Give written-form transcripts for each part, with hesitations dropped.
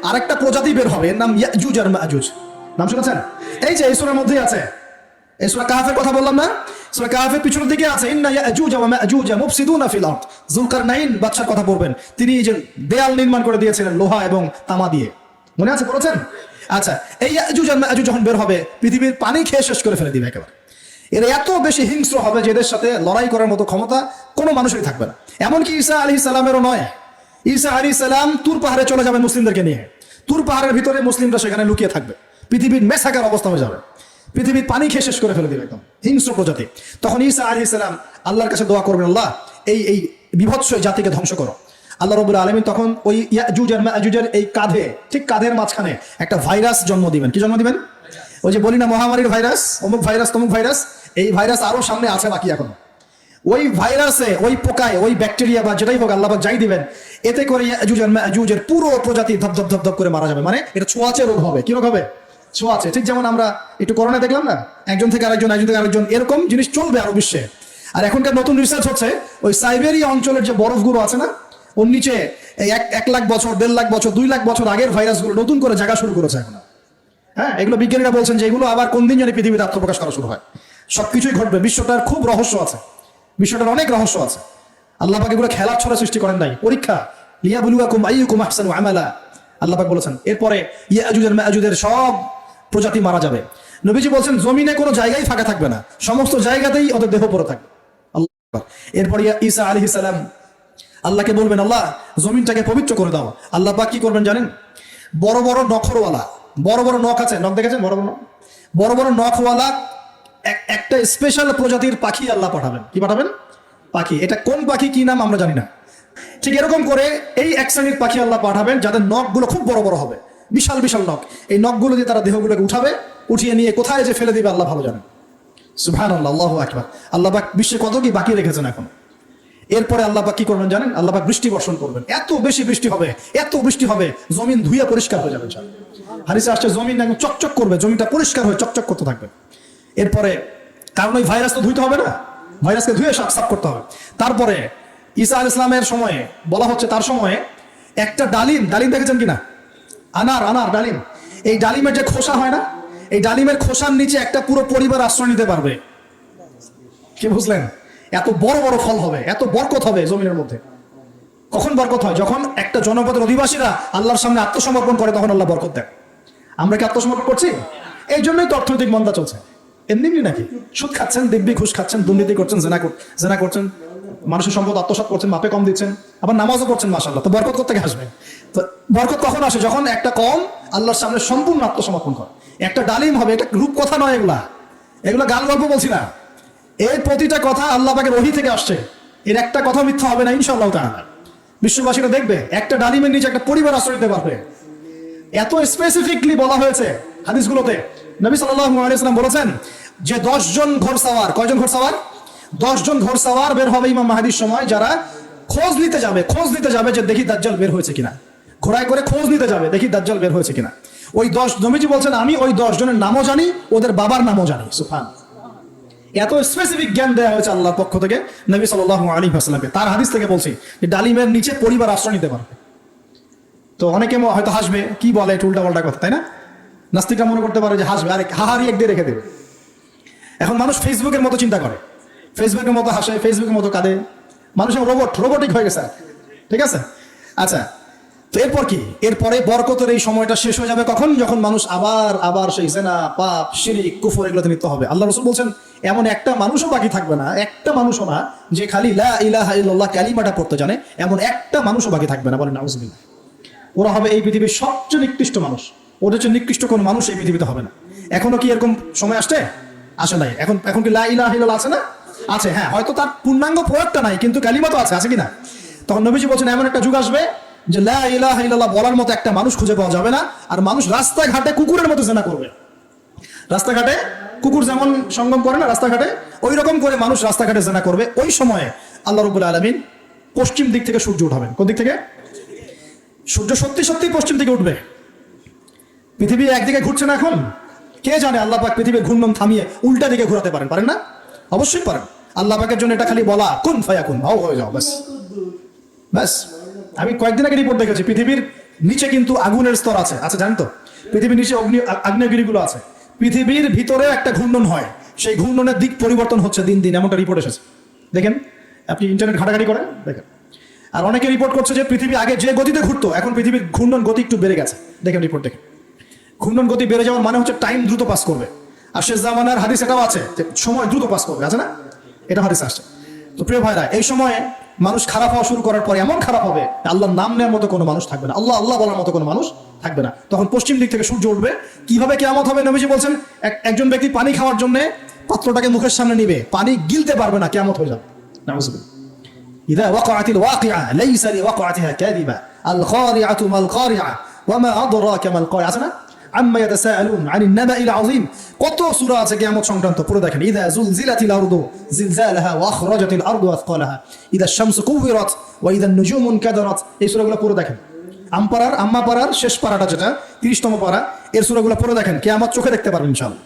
আরেকটা প্রজাতি বের হবে, এর নাম ইয়াজুজ আর মাজুজ। নাম শুনেছেন? এই যে এই সূরার মধ্যেই আছে, এই সূরা কাহফের কথা বললাম না, সূরা কাহফের পিছনের দিকে আছে ইন্না ইয়াজুজ ওয়া মাজুজ মুফসিদুনা ফিল আরদ। যুলকারনাইন বাদশার কথা পড়বেন, তিনি এই যে দেয়াল নির্মাণ করে দিয়েছিলেন লোহা এবং তামা দিয়ে, মনে আছে পড়েছেন? আচ্ছা, এই ইয়াজুজ আর মাজুজ যখন বের হবে পৃথিবীর পানি খেয়ে শেষ করে ফেলে দিবে একেবারে। এরা এত বেশি হিংস্র হবে যে এদের সাথে লড়াই করার মতো ক্ষমতা কোনো মানুষেরই থাকবে না। এমনকি ঈসা আলাইহিস সালামেরও নয়। ঈসা আলাইহিস সালাম তুর পাহাড়ে চলে যাবেন মুসলিমদেরকে নিয়ে, তুর পাহাড়ের ভিতরে মুসলিমরা সেখানে লুকিয়ে থাকবে, পৃথিবীর মেসাকার অবস্থা হয়ে যাবে, পৃথিবীর পানি খেয়ে শেষ করে ফেলে দিবে একদম হিংস্র প্রজাতি। তখন ঈসা আলাইহিস সালাম আল্লাহর কাছে দোয়া করবেন, আল্লাহ এই বিভৎস জাতিকে ধ্বংস করো। আল্লাহ রাব্বুল আলামিন তখন ওই ইয়াজুজ আর মাজুজের এই কাঁধে, ঠিক কাঁধের মাঝখানে একটা ভাইরাস জন্ম দিবেন। কি জন্ম দিবেন? ওই যে বলি না মহামারীর ভাইরাস, অমুক ভাইরাস তমুক ভাইরাস, এই ভাইরাস আরো সামনে আছে বাকি এখন। ওই ভাইরাসে, ওই পোকায়, ওই ব্যাকটেরিয়া বা যেটাই হোক আল্লাহ পাক যাই দিবেন, এতে করে ইয়াজুজ আর মাজুজের পুরো প্রজাতি ধপ ধপ ধপ ধপ করে মারা যাবে। মানে এটা ছোঁয়াচে রোগ হবে। কি রোগ হবে? ছোঁয়াচে। ঠিক যেমন আমরা একটু করোনা দেখলাম না, একজন থেকে আরেকজন, একজন থেকে আরেকজন, এরকম জিনিস চলবে আরো বিশ্বে। আর এখনকার নতুন রিসার্চ হচ্ছে ওই সাইবেরিয়া অঞ্চলের যে বরফগুলো আছে না, ওর নিচে এই 1 লাখ বছর, 1.5 লাখ বছর, 2 লাখ বছর আগের ভাইরাসগুলো নতুন করে জায়গা শুরু করেছে এখন। হ্যাঁ, এগুলো বিজ্ঞানীরা বলছেন যে এগুলো আবার কোন দিন জানি পৃথিবীতে আত্মপ্রকাশ করা শুরু হয়। সবকিছুই ঘটবে। বিশ্বটার খুব রহস্য আছে, বিশ্বটার অনেক রহস্য আছে। আল্লাহ পাক এগুলো খেলার ছড়া সৃষ্টি করেন নাই, পরীক্ষা। লিয়াবলুয়াকুম আইয়ুকুম আহসানু আমালা, আল্লাহ পাক বলেছেন। এরপরে ইয়াজুজ আর মাজুজের সব প্রজাতি মারা যাবে। নবীজি বলছেন জমিনে কোনো জায়গায় ফাঁকা থাকবে না, সমস্ত জায়গাতেই ওদের দেহ পড়ে থাকবে। আল্লাহ। এরপরে ঈসা আলাইহিস সালাম আল্লাহকে বলবেন, আল্লাহ জমিনটাকে পবিত্র করে দাও। আল্লাহ পাক কি করবেন জানেন? বড় বড় নখরওয়ালা, বড় বড় নখ আছে, নখ দেখেছেন? বড় বড় বড় বড় নখওয়ালা একটা স্পেশাল প্রজাতির পাখি আল্লাহ পাঠাবেন। কি পাঠাবেন? পাখি। এটা কোন পাখি, কি নাম আমরা জানি না। ঠিক এরকম করে এই এক শ্রেণীর পাখি আল্লাহ পাঠাবেন যাদের নখগুলো খুব বড় বড় হবে, বিশাল বিশাল নখ। এই নখগুলো দিয়ে তারা দেহগুলোকে উঠাবে, উঠিয়ে নিয়ে কোথায় যে ফেলে দিবে আল্লাহ ভালো জানেন। সুবহানাল্লাহ, আল্লাহু আকবার। আল্লাহ পাক বিশ্বে কত কি বাকি রেখেছেন এখন। এরপরে আল্লাহ পাক কি করবেন জানেন? আল্লাহ পাক বৃষ্টি বর্ষণ করবেন। এত বেশি বৃষ্টি হবে, এত বৃষ্টি হবে, জমিন ধুয়ে পরিষ্কার হয়ে যাবে। হাদিসে আসছে জমিন একদম চকচক করবে, জমিটা পরিষ্কার হয়ে চকচক করতে থাকবে। এরপরে, কারণ ওই ভাইরাস তো ধুইতে হবে না, ভাইরাসকে ধুয়ে সাফ করতে হবে। তারপরে ঈসা আলাইহিস সালামের সময়ে বলা হচ্ছে, তার সময়ে একটা ডালিম, ডালিম দেখেছেন কিনা? আনার ডালিম। এই ডালিমের যে খোসা হয় না, এই ডালিমের খোসার নিচে একটা পুরো পরিবার আশ্রয় নিতে পারবে। কি বুঝলেন? এত বড় বড় ফল হবে, এত বরকত হবে জমিনের মধ্যে। কখন বরকত হয়? যখন একটা জনপদের অধিবাসীরা আল্লাহর সামনে আত্মসমর্পণ করে, তখন আল্লাহ বরকত দেয়। আমরা কি আত্মসমর্পণ করছি? এই জন্যই তো অর্থনৈতিক মন্দা চলছে। এমনি নাকি? সুদ খাচ্ছেন, দিব্যি ঘুষ খাচ্ছেন, দুর্নীতি করছেন, জেনা করছেন, মানুষের সম্পদ আত্মসাৎ করছেন, মাপে কম দিচ্ছেন, আবার নামাজও করছেন। মাশাআল্লাহ, তো বরকত কোথা থেকে আসবে? তো বরকত কখন আসে? যখন একটা কম আল্লাহর সামনে সম্পূর্ণ আত্মসমর্পণ করে। একটা ডালিম হবে, এটা রূপ কথা নয়, এগুলা গাল গল্প বলছি না। এর প্রতিটা কথা আল্লাহ পাকের ওহী থেকে আসছে। এর একটা কথা মিথ্যা হবে না ইনশাআল্লাহ তাআলা। বিশ্ববাসীরা দেখবে একটা ডালিমের নিচে একটা পরিবার আশ্রয় নিতে পারবে। এত স্পেসিফিকলি বলা হয়েছে হাদিসগুলোতে। নবী সাল্লাল্লাহু আলাইহি ওয়াসাল্লাম বলেছেন যে 10 জন ঘোড়সওয়ার, কয়জন ঘোড়সওয়ার? 10 জন ঘোড়সওয়ার বের হবে ইমাম মাহদীর সময়, যারা খোঁজ নিতে যাবে যে দেখি দাজ্জাল বের হয়েছে কিনা। ঘোড়ায় করে খোঁজ নিতে যাবে, দেখি দাজ্জাল বের হয়েছে কিনা। ওই 10, নবীজি বলছেন আমি ওই 10 জনের নামও জানি, ওদের বাবার নামও জানি। সুবহানাল্লাহ। এত স্পেসিফিক জ্ঞান দেওয়া হয়েছে আল্লাহর পক্ষ থেকে নবী সাল্লাল্লাহু আলাইহি ওয়াসাল্লামকে। তার হাদিস থেকে বলছি যে ডালিমের নিচে পরিবার আশ্রয় নিতে পারবে। তো অনেকে হয়তো হাসবে, কি বলে এটা উল্টা পাল্টা কথা, তাই না? নাস্তিকরা মনে করতে পারে যে হাসবে, আরে হাহারি এক দিয়ে রেখে দেবে। এখন মানুষ ফেসবুকের মতো চিন্তা করে, ফেসবুকের মতো হাসে, ফেসবুকের মতো কাঁদে। মানুষ রোবটিক হয়ে গেছে। ঠিক আছে, আচ্ছা। তো এরপর কি? এরপরে বরকতের এই সময়টা শেষ হয়ে যাবে কখন? যখন মানুষ আবার সেই জিনা, পাপ, শিরক, কুফর এগুলোতে লিপ্ত হবে। আল্লাহ রাসূল বলছেন এমন একটা মানুষও বাকি থাকবে না, একটা মানুষও না যে খালি লা ইলাহা ইল্লাল্লাহ কালিমাটা পড়তে জানে, এমন একটা মানুষও বাকি থাকবে না। বলেন নাউযুবিল্লাহ। ওরা হবে এই পৃথিবীর সবচেয়ে নিকৃষ্ট মানুষ। ওদের চেয়ে নিকৃষ্ট কোন মানুষ এই পৃথিবীতে হবে না। এখনো কি এরকম সময় আসছে? আসে নাই। এখন কি লা ইলাহা ইল্লাল্লাহ আছে না? আছে। হ্যাঁ, হয়তো তার পূর্ণাঙ্গ প্রয়োগটা নাই, কিন্তু কালিমা তো আছে কিনা? তখন নবীজি বলছেন এমন একটা যুগ আসবে যে লা ইলাহা ইল্লাল্লাহ বলার মতো একটা মানুষ খুঁজে পাওয়া যাবে না। আর মানুষ রাস্তাঘাটে কুকুরের মতো জিনা করবে। রাস্তাঘাটে কুকুর যেমন সঙ্গম করে না রাস্তাঘাটে, ওই রকম করে মানুষ রাস্তাঘাটে জিনা করবে। ওই সময়ে আল্লাহ রাব্বুল আলামিন পশ্চিম দিক থেকে সূর্য উঠাবেন। কোন দিক থেকে? সূর্য সত্যি পশ্চিম দিকে উঠবে। পৃথিবী একদিকে ঘুরছে না এখন? কে জানে আল্লাহ পাক পৃথিবীর ঘূর্ণন থামিয়ে উল্টা দিকে ঘোরাতে পারেন না? অবশ্যই পারেন। আল্লাহ পাকের জন্য এটা খালি বলা, কুন ফায়াকুন, হয়ে যাও, ব্যাস। আমি কয়েকদিন আগে রিপোর্ট দেখেছি, পৃথিবীর নিচে কিন্তু আগুনের স্তর আছে, আচ্ছা জানেন তো? পৃথিবীর নিচে আগ্নেয়গিরিগুলো আছে। পৃথিবীর ভিতরে একটা ঘূর্ণন হয়, সেই ঘূর্ণনের দিক পরিবর্তন হচ্ছে দিন দিন, এমনটা রিপোর্ট এসেছে। দেখেন, আপনি ইন্টারনেট ঘাটাঘাটি করেন, দেখেন। আর অনেকে রিপোর্ট করছে যে পৃথিবী আগে যে গতিতে ঘুরতো, এখন পৃথিবীর ঘূর্ণন গতি একটু বেড়ে গেছে। দেখেন রিপোর্ট, দেখেন। ঘূর্ণন গতি বেড়ে যাওয়ার মানে হচ্ছে টাইম দ্রুত পাস করবে। আর শেষ জামানার হাদিস এটাও আছে যে সময় দ্রুত পাস করবে, আছে না? এটা হাদিস আসছে। তো প্রিয় ভাইরা, এই সময়ে মানুষ খারাপ হওয়া শুরু করার পরে এমন খারাপ হবে, আল্লাহর নাম নেওয়ার মতো কোনো মানুষ থাকবে না, আল্লাহ আল্লাহ বলার মতো কোনো মানুষ থাকবে না। তখন পশ্চিম দিক থেকে সূর্য উঠবে। কিভাবে কিয়ামত হবে? নবীজি বলছেন, একজন ব্যক্তি পানি খাওয়ার জন্য পাত্রটাকে মুখের সামনে নিবে, পানি গিলতে পারবে না, কিয়ামত হয়ে যাবে। নাউযুবিল্লাহ। ইযা ওয়াকাআতিল ওয়াকিআ লাইসা লিওয়াকাআতিহা কাযিবা আল খারিআতু মাল খারিআ ওয়া মা আদরাকা মাল খারিআ, আছে না? আম্মা ইয়াতাসাআলুন আনিন নাবাইল আযীম। কত সূরা আছে কিয়ামত সংক্রান্ত, পুরো দেখেন। ইযা যুলজিলাতিল আরদু জিলজালাহা ওয়া আখরাজাতিল আরদু আথকালাহা ইযা শামসু কুওয়িরাত ওয়া ইযা নুজুমু ইনকাদারাত। এই সূরাগুলো পুরো দেখেন। আম্মা পারার শেষ পারাটা, যেটা 30তম পারা, এর সূরাগুলো পুরো দেখেন। কিয়ামত চোখে দেখতে পারবেন ইনশাআল্লাহ।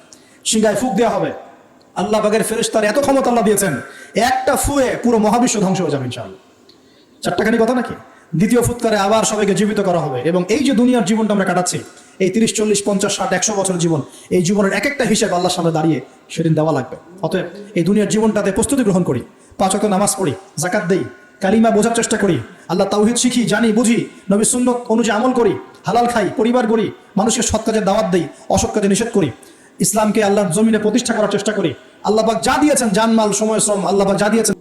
সিংহায় ফুঁক দেওয়া হবে। আল্লাহ পাকের ফেরেশতার এত ক্ষমতা আল্লাহ দিয়েছেন, একটা ফুয়ে পুরো মহাবিশ্ব ধ্বংস হয়ে যাবে ইনশাআল্লাহ। চারটাখানি কথা নাকি? দ্বিতীয় ফুৎকারে আবার সবাইকে জীবিত করা হবে। এবং এই যে দুনিয়ার জীবনটা আমরা কাটাচ্ছি, এই 30, 40, 50, 60, 100 বছরের জীবন, এই জীবনের এক একটা হিসেব আল্লাহর সামনে দাঁড়িয়ে সেদিন দেওয়া লাগবে। অতএব এই দুনিয়ার জীবনটাতে প্রস্তুতি গ্রহণ করি, 5 ওয়াক্ত নামাজ পড়ি, যাকাত দেই, কালিমা বোঝার চেষ্টা করি, আল্লাহ তাওহীদ শিখি, জানি, বুঝি, নবীর সুন্নাত অনুযায়ী আমল করি, হালাল খাই, পরিবার গড়ি, মানুষকে সৎ কাজের দাওয়াত দেই, অসৎ কাজে নিষেধ করি, ইসলামকে আল্লাহর জমিনে প্রতিষ্ঠা করার চেষ্টা করি। আল্লাহ পাক যা দিয়েছেন, জানমাল, সময়, শ্রম, আল্লাহ পাক যা দিয়েছেন,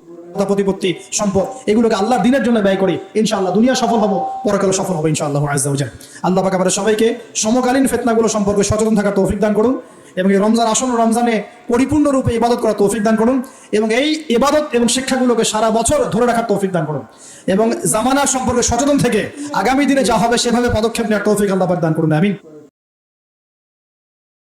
প্রতিপত্তি, সম্পদ, এগুলোকে আল্লাহর দিনের জন্য ব্যয় করি। ইনশাআল্লাহ দুনিয়া সফল হবো, পরকালে সফল হবে ইনশাআল্লাহ আযজা ওয়া জাল। আল্লাহ পাক আমাদের সবাইকে সমকালীন ফিতনাগুলো সম্পর্কে সচেতন থাকার তৌফিক দান করুন, এবং এই রমজান আসন্ন রমজানে পরিপূর্ণরূপে ইবাদত করার তৌফিক দান করুন, এবং এই ইবাদত এবং শিক্ষাগুলোকে সারা বছর ধরে রাখার তৌফিক দান করুন, এবং জামানা সম্পর্কে সচেতন থেকে আগামী দিনে যা হবে সেভাবে পদক্ষেপ নেওয়ার তৌফিক আল্লাহ পাক দান করুন। আমিন।